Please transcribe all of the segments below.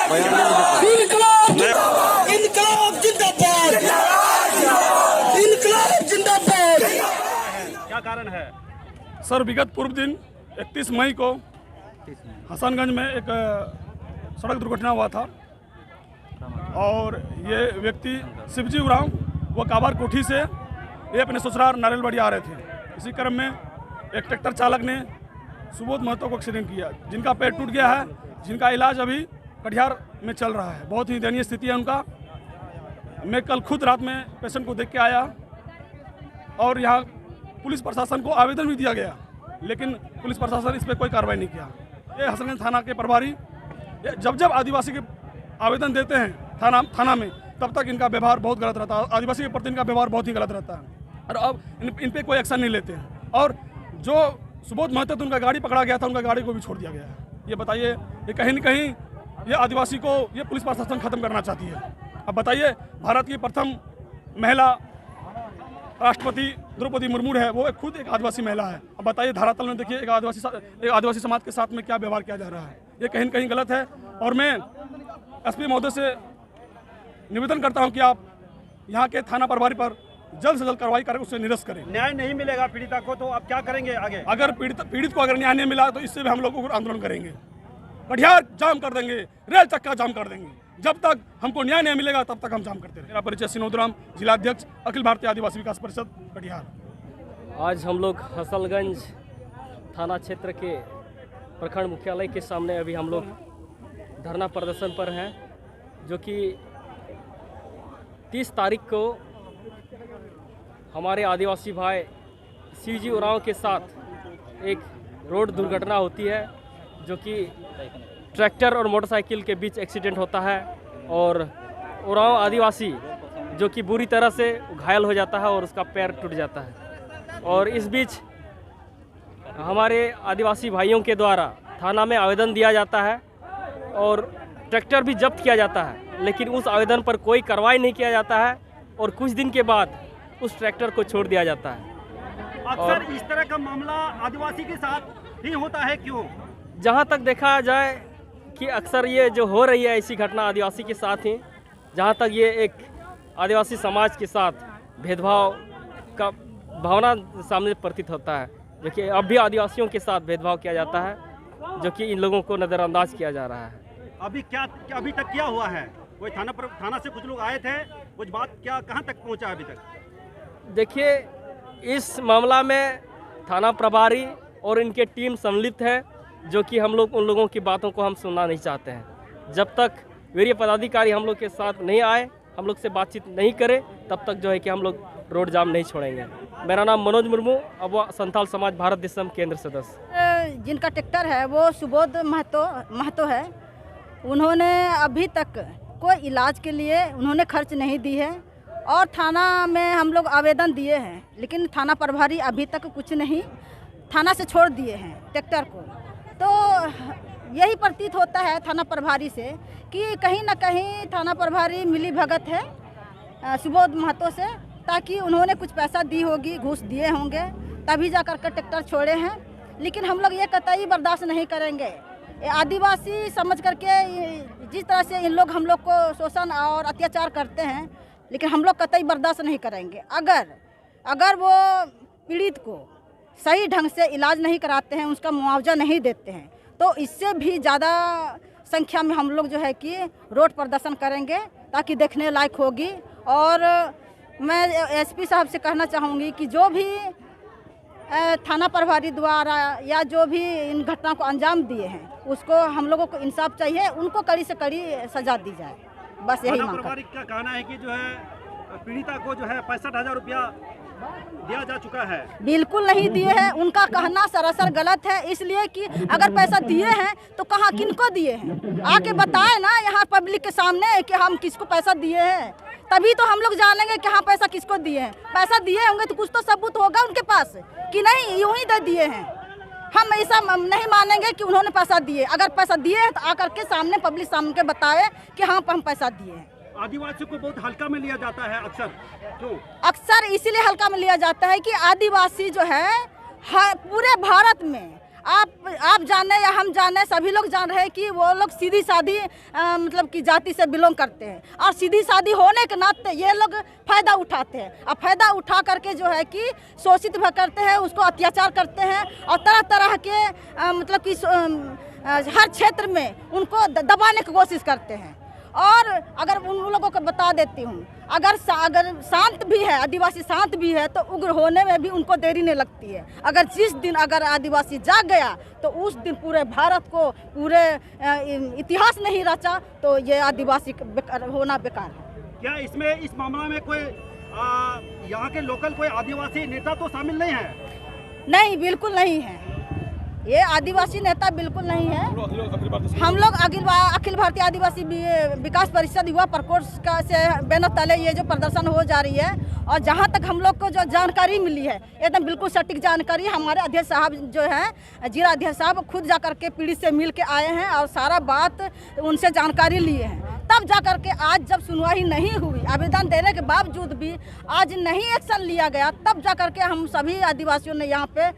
इनकलाब जिंदाबाद, इनकलाब जिंदाबाद। क्या कारण है सर? विगत पूर्व दिन 31 मई को हसनगंज में एक सड़क दुर्घटना हुआ था और ये व्यक्ति शिवजी उरांव वो काबर कोठी से ये अपने ससुराल नारियलबाड़ी आ रहे थे। इसी क्रम में एक ट्रैक्टर चालक ने सुबोध महतो को एक्सीडेंट किया, जिनका पैर टूट गया है, जिनका इलाज अभी कटिहार में चल रहा है। बहुत ही दयनीय स्थिति है उनका। मैं कल खुद रात में पेशेंट को देख के आया और यहाँ पुलिस प्रशासन को आवेदन भी दिया गया, लेकिन पुलिस प्रशासन इस पर कोई कार्रवाई नहीं किया। ये हसनगंज थाना के प्रभारी जब आदिवासी के आवेदन देते हैं थाना में, तब तक इनका व्यवहार बहुत गलत रहता है। आदिवासी के प्रति इनका व्यवहार बहुत ही गलत रहता है और अब इन पे कोई एक्शन नहीं लेते हैं। और जो सुबोध महतो तो उनका गाड़ी पकड़ा गया था, उनका गाड़ी को भी छोड़ दिया गया है। ये बताइए, ये कहीं न कहीं ये आदिवासी को ये पुलिस प्रशासन खत्म करना चाहती है। अब बताइए, भारत की प्रथम महिला राष्ट्रपति द्रौपदी मुर्मू है, वो खुद एक आदिवासी महिला है। अब बताइए, धरातल में देखिए एक आदिवासी समाज के साथ में क्या व्यवहार किया जा रहा है। ये कहीं न कहीं गलत है और मैं एसपी महोदय से निवेदन करता हूं कि आप यहाँ के थाना प्रभारी पर जल्द से जल्द कार्रवाई करें, उससे निरस्त करें। न्याय नहीं मिलेगा पीड़िता को तो आप क्या करेंगे आगे? अगर पीड़ित को अगर न्याय नहीं मिला तो इससे भी हम लोग आंदोलन करेंगे, कटिहार जाम कर देंगे, रेल चक्का जाम कर देंगे। जब तक हमको न्याय नहीं मिलेगा तब तक हम जाम करते रहेंगे। मेरा परिचय सिनोदराम, जिलाध्यक्ष अखिल भारतीय आदिवासी विकास परिषद कटिहार। आज हम लोग हसनगंज थाना क्षेत्र के प्रखंड मुख्यालय के सामने अभी हम लोग धरना प्रदर्शन पर हैं, जो कि 30 तारीख को हमारे आदिवासी भाई शिवजी उरांव के साथ एक रोड दुर्घटना होती है, जो कि ट्रैक्टर और मोटरसाइकिल के बीच एक्सीडेंट होता है और उरांव आदिवासी जो कि बुरी तरह से घायल हो जाता है और उसका पैर टूट जाता है। और इस बीच हमारे आदिवासी भाइयों के द्वारा थाना में आवेदन दिया जाता है और ट्रैक्टर भी जब्त किया जाता है, लेकिन उस आवेदन पर कोई कार्रवाई नहीं किया जाता है और कुछ दिन के बाद उस ट्रैक्टर को छोड़ दिया जाता है। अक्सर इस तरह का मामला आदिवासी के साथ ही होता है, क्यों? जहाँ तक देखा जाए कि अक्सर ये जो हो रही है ऐसी घटना आदिवासी के साथ ही, जहाँ तक ये एक आदिवासी समाज के साथ भेदभाव का भावना सामने प्रतीत होता है, जो कि अब भी आदिवासियों के साथ भेदभाव किया जाता है, जो कि इन लोगों को नज़रअंदाज किया जा रहा है। अभी तक क्या हुआ है? कोई थाना से कुछ लोग आए थे, कुछ बात क्या कहाँ तक पहुँचा अभी तक? देखिए, इस मामला में थाना प्रभारी और इनके टीम सम्मिलित है, जो कि हम लोग उन लोगों की बातों को हम सुनना नहीं चाहते हैं। जब तक वरीय पदाधिकारी हम लोग के साथ नहीं आए, हम लोग से बातचीत नहीं करें, तब तक जो है कि हम लोग रोड जाम नहीं छोड़ेंगे। मेरा नाम मनोज मुर्मू, अब संथाल समाज भारत दिसम केंद्र सदस्य। जिनका ट्रैक्टर है वो सुबोध महतो है। उन्होंने अभी तक कोई इलाज के लिए उन्होंने खर्च नहीं दी है और थाना में हम लोग आवेदन दिए हैं, लेकिन थाना प्रभारी अभी तक कुछ नहीं, थाना से छोड़ दिए हैं ट्रैक्टर को। तो यही प्रतीत होता है थाना प्रभारी से कि कहीं ना कहीं थाना प्रभारी मिली भगत है सुबोध महतो से, ताकि उन्होंने कुछ पैसा दी होगी, घूस दिए होंगे, तभी जा कर ट्रैक्टर छोड़े हैं। लेकिन हम लोग ये कतई बर्दाश्त नहीं करेंगे। आदिवासी समझ करके जिस तरह से इन लोग हम लोग को शोषण और अत्याचार करते हैं, लेकिन हम लोग कतई बर्दाश्त नहीं करेंगे। अगर वो पीड़ित को सही ढंग से इलाज नहीं कराते हैं, उसका मुआवजा नहीं देते हैं, तो इससे भी ज़्यादा संख्या में हम लोग जो है कि रोड प्रदर्शन करेंगे, ताकि देखने लायक होगी। और मैं एसपी साहब से कहना चाहूँगी कि जो भी थाना प्रभारी द्वारा या जो भी इन घटना को अंजाम दिए हैं, उसको हम लोगों को इंसाफ चाहिए, उनको कड़ी से कड़ी सजा दी जाए। बस यही मांग प्रभारी का कहना है कि जो है पीड़िता को जो है 65,000 रुपया दिया जा चुका है। बिल्कुल नहीं दिए हैं, उनका कहना सरासर गलत है। इसलिए कि अगर पैसा दिए हैं तो कहाँ किनको दिए हैं, आके बताए ना यहाँ पब्लिक के सामने कि हम किसको पैसा दिए हैं, तभी तो हम लोग जानेंगे कि हाँ पैसा किसको दिए हैं। पैसा दिए होंगे तो कुछ तो सबूत होगा उनके पास कि नहीं यूं ही दे दिए हैं। हम ऐसा नहीं मानेंगे कि उन्होंने पैसा दिए। अगर पैसा दिए हैं तो आकर के सामने पब्लिक सामने बाताए कि हाँ हम पैसा दिए हैं। आदिवासियों को बहुत हल्का में लिया जाता है अक्सर, क्यों? अक्सर इसीलिए हल्का में लिया जाता है कि आदिवासी जो है पूरे भारत में आप जाने या हम जाने, सभी लोग जान रहे हैं कि वो लोग सीधी सादी मतलब कि जाति से बिलोंग करते हैं और सीधी सादी होने के नाते ये लोग फ़ायदा उठाते हैं और फ़ायदा उठा करके जो है कि शोषित भी करते हैं, उसको अत्याचार करते हैं और तरह तरह के मतलब कि हर क्षेत्र में उनको दबाने की कोशिश करते हैं। और अगर उन लोगों को बता देती हूँ, अगर शांत भी है, आदिवासी शांत भी है, तो उग्र होने में भी उनको देरी नहीं लगती है। अगर जिस दिन अगर आदिवासी जाग गया तो उस दिन पूरे भारत को पूरे इतिहास नहीं रचा, तो ये आदिवासी होना बेकार है। क्या इसमें इस मामला में कोई यहाँ के लोकल कोई आदिवासी नेता तो शामिल नहीं है? नहीं, बिल्कुल नहीं है, ये आदिवासी नेता बिल्कुल नहीं है। हम लोग अखिल भारतीय आदिवासी विकास परिषद युवा प्रकोष्ठ का से बैनर तले ये जो प्रदर्शन हो जा रही है, और जहाँ तक हम लोग को जो जानकारी मिली है एकदम बिल्कुल सटीक जानकारी, हमारे अध्यक्ष साहब जो हैं जिला अध्यक्ष साहब खुद जा करके पीड़ित से मिल के आए हैं और सारा बात उनसे जानकारी लिए हैं। तब जा करके आज जब सुनवाई नहीं हुई, आवेदन देने के बावजूद भी आज नहीं एक्शन लिया गया, तब जा करके हम सभी आदिवासियों ने यहाँ पे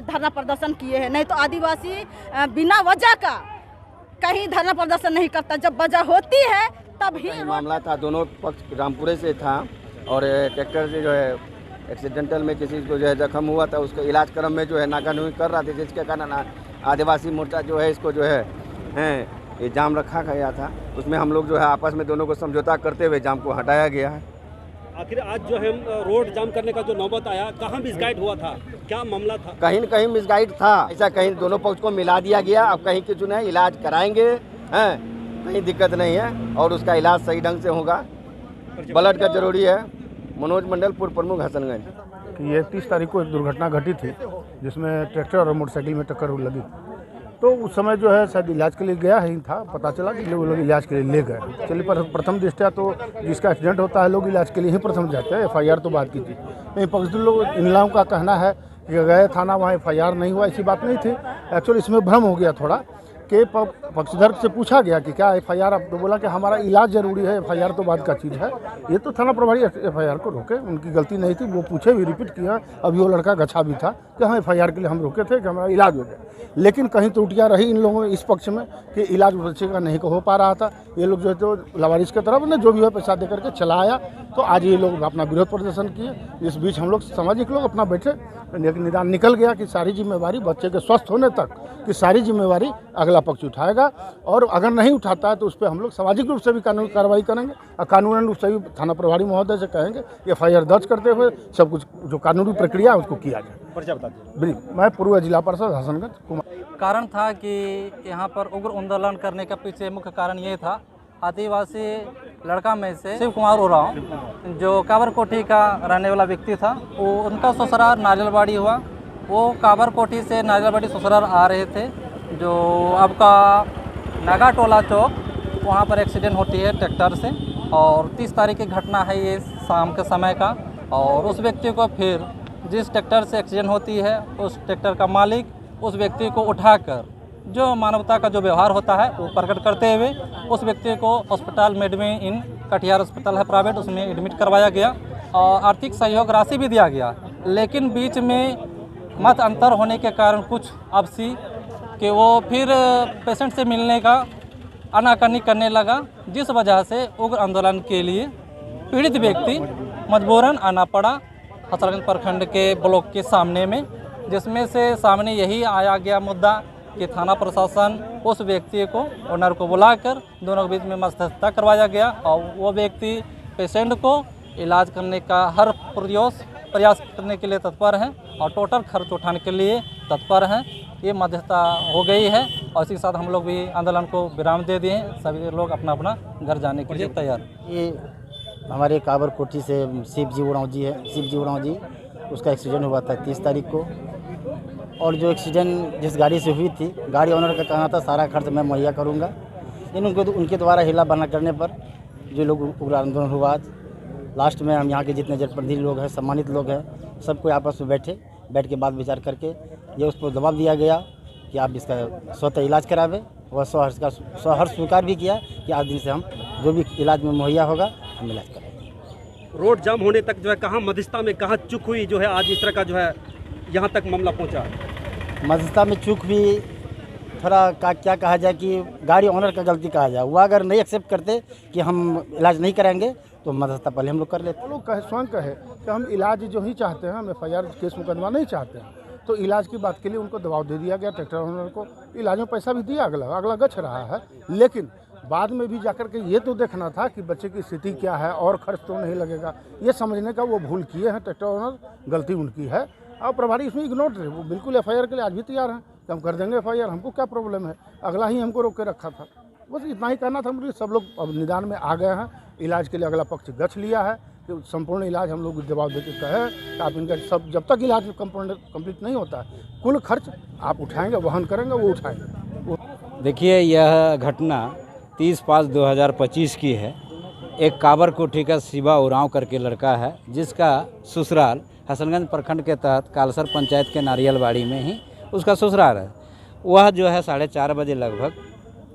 धरना प्रदर्शन किए हैं। नहीं तो आदिवासी बिना वजह का कहीं धरना प्रदर्शन नहीं करता, जब वजह होती है तब ही। मामला था, दोनों पक्ष रामपुरे से था और ट्रैक्टर से जो है एक्सीडेंटल में किसी को जो है जख्म हुआ था, उसके इलाज क्रम में जो है नाकानूनी कर रहा था, जिसके कारण आदिवासी मोर्चा जो है इसको जो है ये जाम रखा गया था। उसमें हम लोग जो है आपस में दोनों को समझौता करते हुए जाम को हटाया गया है। आखिर आज जो है रोड जाम करने का जो नौबत आया, कहाँ मिसगाइड हुआ था, क्या मामला था? कहीं न कहीं मिसगाइड था, ऐसा कहीं दोनों पक्ष को मिला दिया गया। अब कहीं के जो है इलाज कराएंगे, हैं कहीं दिक्कत नहीं है और उसका इलाज सही ढंग से होगा। ब्लड का जरूरी है। मनोज मंडल, पूर्व प्रमुख, हसनगंज। ये 30 तारीख को एक दुर्घटना घटी थी जिसमें ट्रैक्टर और मोटरसाइकिल में टक्कर लगी, तो उस समय जो है शायद इलाज के लिए गया ही था, पता चला कि वो लोग इलाज के लिए ले गए। चलिए, पर प्रथम दृष्टया तो जिसका एक्सीडेंट होता है लोग इलाज के लिए ही प्रथम जाते हैं। FIR तो बात की थी नहीं, पक्ष लोग इन लोगों का कहना है कि गए थाना, वहाँ FIR नहीं हुआ, ऐसी बात नहीं थी। एक्चुअली इसमें भ्रम हो गया थोड़ा कि पक्षधर से पूछा गया कि क्या FIR, अब तो बोला कि हमारा इलाज जरूरी है, FIR तो बात का चीज़ है। ये तो थाना प्रभारी FIR को रोके, उनकी गलती नहीं थी, वो पूछे भी, रिपीट किया। अभी वो लड़का गच्छा भी था कि हाँ FIR के लिए हम रोके थे कि हमारा इलाज हो जाए, लेकिन कहीं त्रुटियाँ रही इन लोगों में इस पक्ष में कि इलाज बच्चे का नहीं हो पा रहा था। ये लोग जो है तो लावारिस की तरफ ने जो भी है पैसा दे करके चलाया, तो आज ये लोग अपना विरोध प्रदर्शन किए। इस बीच हम लोग सामाजिक लोग अपना बैठे, निदान निकल गया कि सारी जिम्मेवारी बच्चे के स्वस्थ होने तक की सारी जिम्मेवारी अगला पक्ष उठाएगा, और अगर नहीं उठाता है तो उस पर हम लोग सामाजिक रूप से भी कानूनी कार्रवाई करेंगे और कानूनी रूप से भी थाना प्रभारी महोदय से कहेंगे FIR दर्ज करते हुए सब कुछ जो कानूनी प्रक्रिया है उसको किया जाए। मैं पूर्व जिला परिषद हसनगंज। कारण था कि यहाँ पर उग्र आंदोलन करने का पीछे मुख्य कारण ये था, आदिवासी लड़का में से शिव कुमार उरांव जो काबरकोठी का रहने वाला व्यक्ति था, वो उनका ससुराल नारियलबाड़ी हुआ। वो काबरकोठी से नारियलबाड़ी ससुराल आ रहे थे, जो आपका नागा टोला चौक, वहाँ पर एक्सीडेंट होती है ट्रैक्टर से, और 30 तारीख की घटना है ये शाम के समय का। और उस व्यक्ति को फिर जिस ट्रैक्टर से एक्सीडेंट होती है, उस ट्रैक्टर का मालिक उस व्यक्ति को उठाकर जो मानवता का जो व्यवहार होता है वो प्रकट करते हुए उस व्यक्ति को अस्पताल मेडमी इन कटिहार अस्पताल है प्राइवेट, उसमें एडमिट करवाया गया और आर्थिक सहयोग राशि भी दिया गया। लेकिन बीच में मत अंतर होने के कारण कुछ आपसी कि वो फिर पेशेंट से मिलने का आनाकानी करने लगा, जिस वजह से उग्र आंदोलन के लिए पीड़ित व्यक्ति मजबूरन आना पड़ा हसनगंज प्रखंड के ब्लॉक के सामने में, जिसमें से सामने यही आया गया मुद्दा कि थाना प्रशासन उस व्यक्ति को ओनर को बुलाकर दोनों के बीच में मध्यस्थता करवाया गया और वो व्यक्ति पेशेंट को इलाज करने का हर प्रयास करने के लिए तत्पर हैं और टोटल खर्च उठाने के लिए तत्पर हैं। ये मध्यस्थता हो गई है और इसी के साथ हम लोग भी आंदोलन को विराम दे दिए हैं। सभी लोग अपना अपना घर जाने के लिए तैयार। ये हमारे काबरकोठी से शिवजी उरांव जी, उसका एक्सीडेंट हुआ था 30 तारीख को, और जो एक्सीडेंट जिस गाड़ी से हुई थी, गाड़ी ओनर का कहना था सारा खर्च मैं मुहैया करूंगा। उनके द्वारा हिला बना करने पर जो लोग उग्र आंदोलन हुआ, आज लास्ट में हम यहाँ के जितने जनप्रतिनिधि लोग हैं, सम्मानित लोग हैं, सबको आपस में बैठ के बात विचार करके ये उस पर दबाव दिया गया कि आप इसका स्वतः इलाज करावे। वह स्वहर्ष स्वीकार भी किया कि आज दिन से हम जो भी इलाज में मुहैया होगा हम इलाज करेंगे। रोड जाम होने तक जो है कहाँ मध्यस्थता में कहाँ चूक हुई जो है आज इस तरह का जो है यहाँ तक मामला पहुँचा? मध्यस्थता में चूक भी थोड़ा क्या कहा जाए कि गाड़ी ओनर का गलती कहा जाए। वो अगर नहीं एक्सेप्ट करते कि हम इलाज नहीं कराएंगे तो मध्यस्थता पहले हम लोग कर लेते। वो लोग कहे स्वयं कहे कि हम इलाज जो ही चाहते हैं, हम FIR केस मुकदमा नहीं चाहते हैं। तो इलाज की बात के लिए उनको दबाव दे दिया गया। ट्रैक्टर ओनर को इलाज में पैसा भी दिया, अगला गछ रहा है, लेकिन बाद में भी जाकर के ये तो देखना था कि बच्चे की स्थिति क्या है और खर्च तो नहीं लगेगा, ये समझने का वो भूल किए हैं ट्रैक्टर ओनर। गलती उनकी है और प्रभारी इसमें इग्नोर रहे। वो बिल्कुल FIR के लिए आज भी तैयार हैं कि हम कर देंगे FIR, हमको क्या प्रॉब्लम है, अगला ही हमको रोक के रखा था। बस इतना ही करना था मुझे। सब लोग अब निदान में आ गए हैं। इलाज के लिए अगला पक्ष गछ लिया है कि संपूर्ण इलाज हम लोग दबाव देकर कहे कि आप इनका सब जब तक इलाज कंप्लीट नहीं होता है कुल खर्च आप उठाएंगे, वहन करेंगे, वो उठाएंगे। देखिए, यह घटना 30/5/2025 की है। एक काबर कोठी का शिवा उरांव करके लड़का है, जिसका ससुराल हसनगंज प्रखंड के तहत कालसर पंचायत के नारियलबाड़ी में ही उसका ससुराल है। वह जो है 4:30 बजे लगभग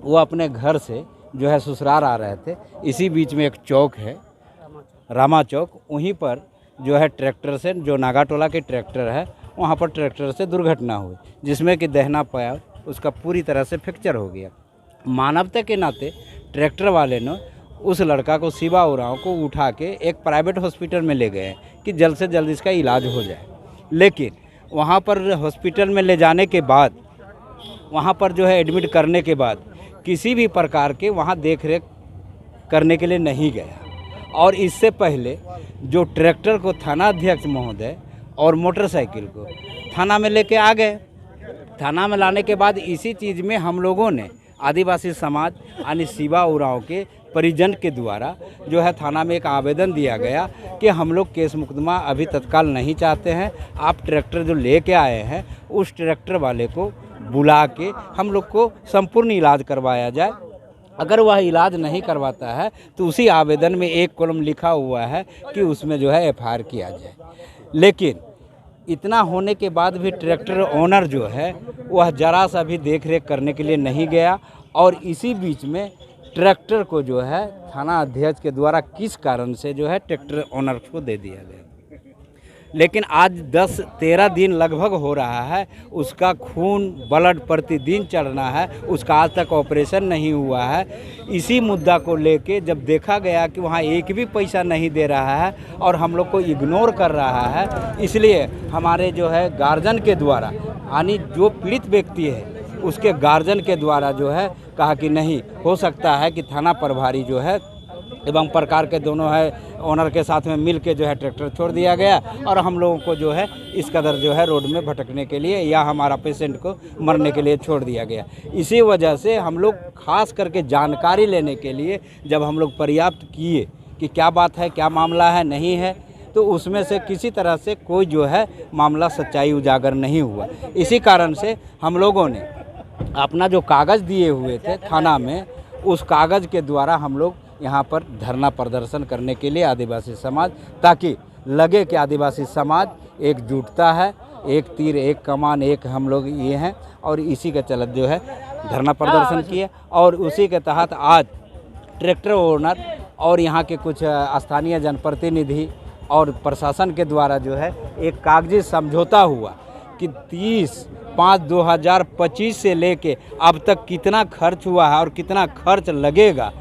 वो अपने घर से जो है ससुराल आ रहे थे। इसी बीच में एक चौक है, रामा चौक, वहीं पर जो है ट्रैक्टर से, जो नागाटोला के ट्रैक्टर है, वहाँ पर ट्रैक्टर से दुर्घटना हुई, जिसमें कि दाहिना पैर उसका पूरी तरह से फ्रैक्चर हो गया। मानवता के नाते ट्रैक्टर वाले ने उस लड़का को, शिवा उरांव को उठा के एक प्राइवेट हॉस्पिटल में ले गए कि जल्द से जल्द इसका इलाज हो जाए। लेकिन वहाँ पर हॉस्पिटल में ले जाने के बाद, वहाँ पर जो है एडमिट करने के बाद किसी भी प्रकार के वहाँ देख रेख करने के लिए नहीं गया। और इससे पहले जो ट्रैक्टर को थाना अध्यक्ष महोदय और मोटरसाइकिल को थाना में लेके आ गए। थाना में लाने के बाद इसी चीज़ में हम लोगों ने आदिवासी समाज यानी शिवा उरांव के परिजन के द्वारा जो है थाना में एक आवेदन दिया गया कि हम लोग केस मुकदमा अभी तत्काल नहीं चाहते हैं। आप ट्रैक्टर जो लेके आए हैं उस ट्रैक्टर वाले को बुला के हम लोग को संपूर्ण इलाज करवाया जाए। अगर वह इलाज नहीं करवाता है तो उसी आवेदन में एक कॉलम लिखा हुआ है कि उसमें जो है FIR किया जाए। लेकिन इतना होने के बाद भी ट्रैक्टर ओनर जो है वह जरा सा भी देख रेख करने के लिए नहीं गया। और इसी बीच में ट्रैक्टर को जो है थाना अध्यक्ष के द्वारा किस कारण से जो है ट्रैक्टर ओनर को दे दिया गया। लेकिन आज 10-13 दिन लगभग हो रहा है, उसका खून ब्लड प्रतिदिन चल रहा है, उसका आज तक ऑपरेशन नहीं हुआ है। इसी मुद्दा को लेके जब देखा गया कि वहाँ एक भी पैसा नहीं दे रहा है और हम लोग को इग्नोर कर रहा है, इसलिए हमारे जो है गार्जियन के द्वारा, यानी जो पीड़ित व्यक्ति है उसके गार्जियन के द्वारा जो है कहा कि नहीं हो सकता है कि थाना प्रभारी जो है एवं प्रकार के दोनों है ओनर के साथ में मिल के जो है ट्रैक्टर छोड़ दिया गया और हम लोगों को जो है इस कदर जो है रोड में भटकने के लिए या हमारा पेशेंट को मरने के लिए छोड़ दिया गया। इसी वजह से हम लोग खास करके जानकारी लेने के लिए जब हम लोग पर्याप्त किए कि क्या बात है, क्या मामला है, नहीं है, तो उसमें से किसी तरह से कोई जो है मामला सच्चाई उजागर नहीं हुआ। इसी कारण से हम लोगों ने अपना जो कागज़ दिए हुए थे थाना में, उस कागज़ के द्वारा हम लोग यहाँ पर धरना प्रदर्शन करने के लिए आदिवासी समाज, ताकि लगे कि आदिवासी समाज एकजुटता है, एक तीर एक कमान एक हम लोग ये हैं। और इसी के चलत जो है धरना प्रदर्शन किए और उसी के तहत आज ट्रैक्टर ओनर और यहाँ के कुछ स्थानीय जनप्रतिनिधि और प्रशासन के द्वारा जो है एक कागजी समझौता हुआ कि 30/5/2025 से लेके अब तक कितना खर्च हुआ है और कितना खर्च लगेगा,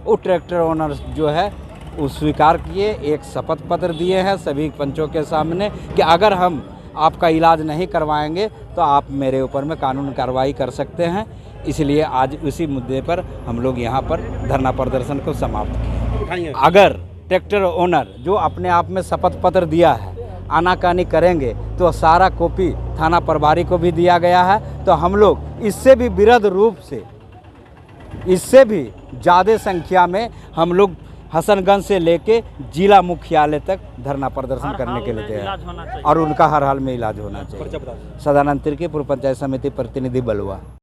वो ट्रैक्टर ओनर जो है वो स्वीकार किए। एक शपथ पत्र दिए हैं सभी पंचों के सामने कि अगर हम आपका इलाज नहीं करवाएंगे तो आप मेरे ऊपर में कानून कार्रवाई कर सकते हैं। इसलिए आज उसी मुद्दे पर हम लोग यहाँ पर धरना प्रदर्शन को समाप्त किए। अगर ट्रैक्टर ओनर जो अपने आप में शपथ पत्र दिया है आनाकानी करेंगे तो सारा कॉपी थाना प्रभारी को भी दिया गया है। तो हम लोग इससे भी वृहद रूप से, इससे भी ज़्यादा संख्या में हम लोग हसनगंज से लेके जिला मुख्यालय तक धरना प्रदर्शन करने के लिए तैयार और उनका हर हाल में इलाज होना चाहिए। सदानंद तिर्की, पूर्व पंचायत समिति प्रतिनिधि बलुआ।